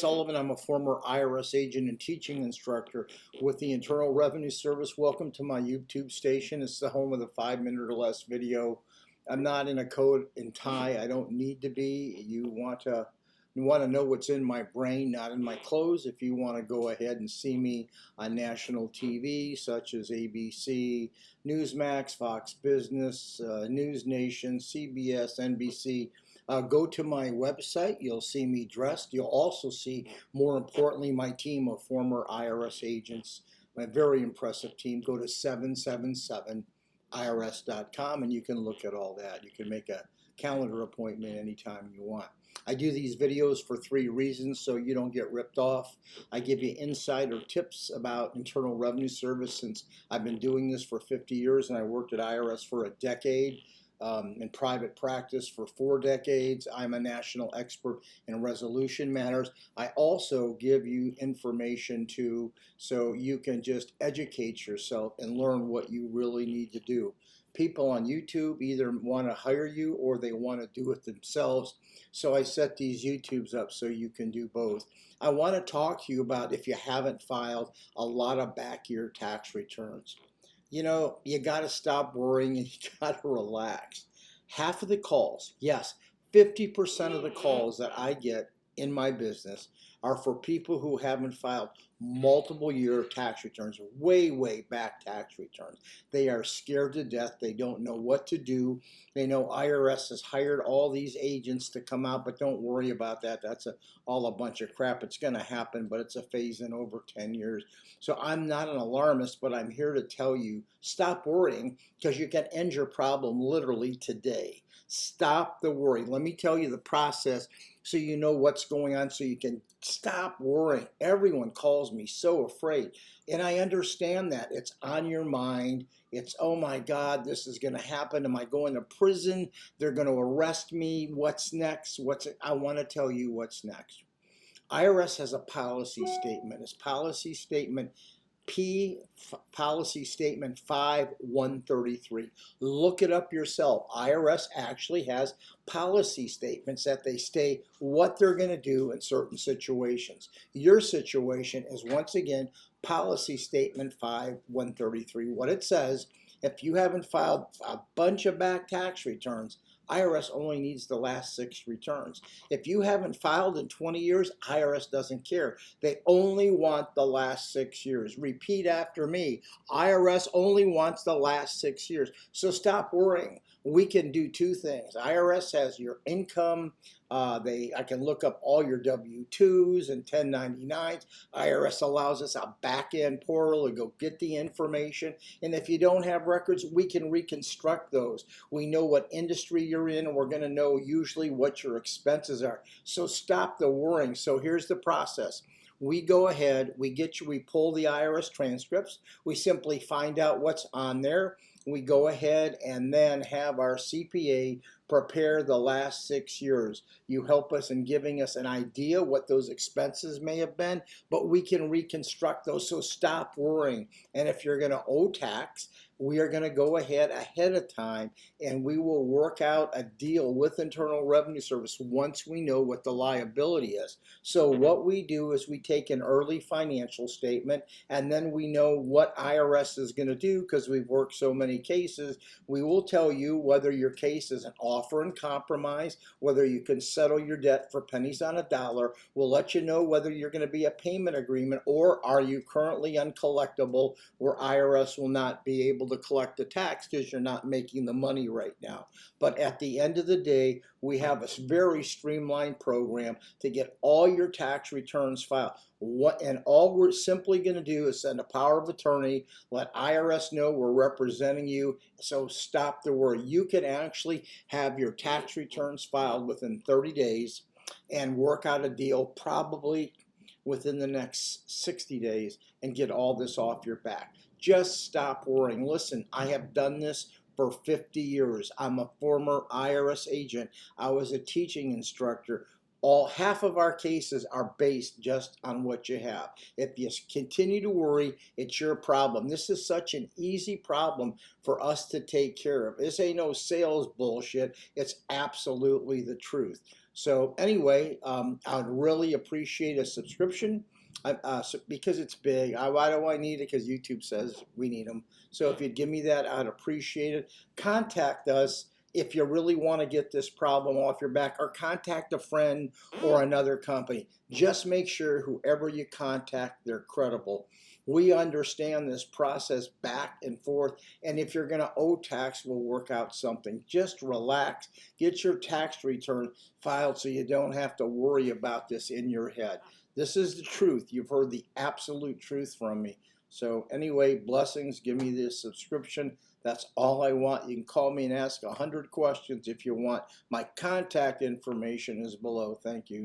Sullivan. I'm a former IRS agent and teaching instructor with the Internal Revenue Service. Welcome to my YouTube station. It's the home of the 5-minute or less video. I'm not in a coat and tie. I don't need to be. You want to know what's in my brain, not in my clothes. If you want to go ahead and see me on national TV, such as ABC, Newsmax, Fox Business, News Nation, CBS, NBC, go to my website. You'll see me dressed. You'll also see, more importantly, my team of former IRS agents, my very impressive team. Go to 777irs.com and you can look at all that. You can make a calendar appointment anytime you want. I do these videos for 3 reasons so you don't get ripped off. I give you insider tips about Internal Revenue Service since I've been doing this for 50 years and I worked at IRS for a decade. In private practice for 4 decades. I'm a national expert in resolution matters. I also give you information too, so you can just educate yourself and learn what you really need to do. People on YouTube either want to hire you or they want to do it themselves. So I set these YouTubes up so you can do both. I want to talk to you about if you haven't filed a lot of back year tax returns. You know, you got to stop worrying and you got to relax. Half of the calls, yes, 50% of the calls that I get in my business are for people who haven't filed multiple year tax returns, way back tax returns. They are scared to death. They don't know what to do. They know IRS has hired all these agents to come out, but don't worry about that. That's all a bunch of crap. It's going to happen, but it's a phase in over 10 years. So I'm not an alarmist, but I'm here to tell you, stop worrying because you can end your problem literally today. Stop the worry. Let me tell you the process so you know what's going on so you can stop worrying. Everyone calls me so afraid, and I understand that. It's on your mind. It's, oh my God, this is going to happen. Am I going to prison? They're going to arrest me. What's next? I want to tell you what's next. IRS has a policy statement. It's policy statement Policy Statement 5133. Look it up yourself. IRS actually has policy statements that they state what they're going to do in certain situations. Your situation is, once again, Policy Statement 5133. What it says, if you haven't filed a bunch of back tax returns, IRS only needs the last 6 returns. If you haven't filed in 20 years, IRS doesn't care. They only want the last 6 years. Repeat after me. IRS only wants the last 6 years. So stop worrying. We can do 2 things. IRS has your income. I can look up all your W-2s and 1099s. IRS allows us a back-end portal to go get the information. And if you don't have records, we can reconstruct those. We know what industry you're in, and we're going to know usually what your expenses are. So stop the worrying. So here's the process. We go ahead, we pull the IRS transcripts. We simply find out what's on there. We go ahead and then have our CPA prepare the last 6 years. You help us in giving us an idea what those expenses may have been, but we can reconstruct those, so stop worrying. And if you're going to owe tax, we are going to go ahead of time and we will work out a deal with Internal Revenue Service once we know what the liability is. So what we do is we take an early financial statement and then we know what IRS is going to do because we've worked so many cases. We will tell you whether your case is an offer and compromise, whether you can settle your debt for pennies on a dollar. We'll let you know whether you're going to be a payment agreement or are you currently uncollectible where IRS will not be able to collect the tax because you're not making the money right now. But at the end of the day, we have a very streamlined program to get all your tax returns filed. And all we're simply going to do is send a power of attorney, let IRS know we're representing you, so stop the worry. You can actually have your tax returns filed within 30 days and work out a deal probably within the next 60 days and get all this off your back. Just stop worrying. Listen, I have done this for 50 years. I'm a former IRS agent. I was a teaching instructor. Half of our cases are based just on what you have. If you continue to worry, it's your problem. This is such an easy problem for us to take care of. This ain't no sales bullshit. It's absolutely the truth. So anyway, I'd really appreciate a subscription. Because it's big. Why do I need it? Because YouTube says we need them. So if you'd give me that, I'd appreciate it. Contact us if you really want to get this problem off your back, or contact a friend or another company. Just make sure whoever you contact, they're credible. We understand this process back and forth, and if you're going to owe tax, we'll work out something. Just relax. Get your tax return filed so you don't have to worry about this in your head. This is the truth. You've heard the absolute truth from me. So anyway, blessings. Give me this subscription. That's all I want. You can call me and ask 100 questions if you want. My contact information is below. Thank you.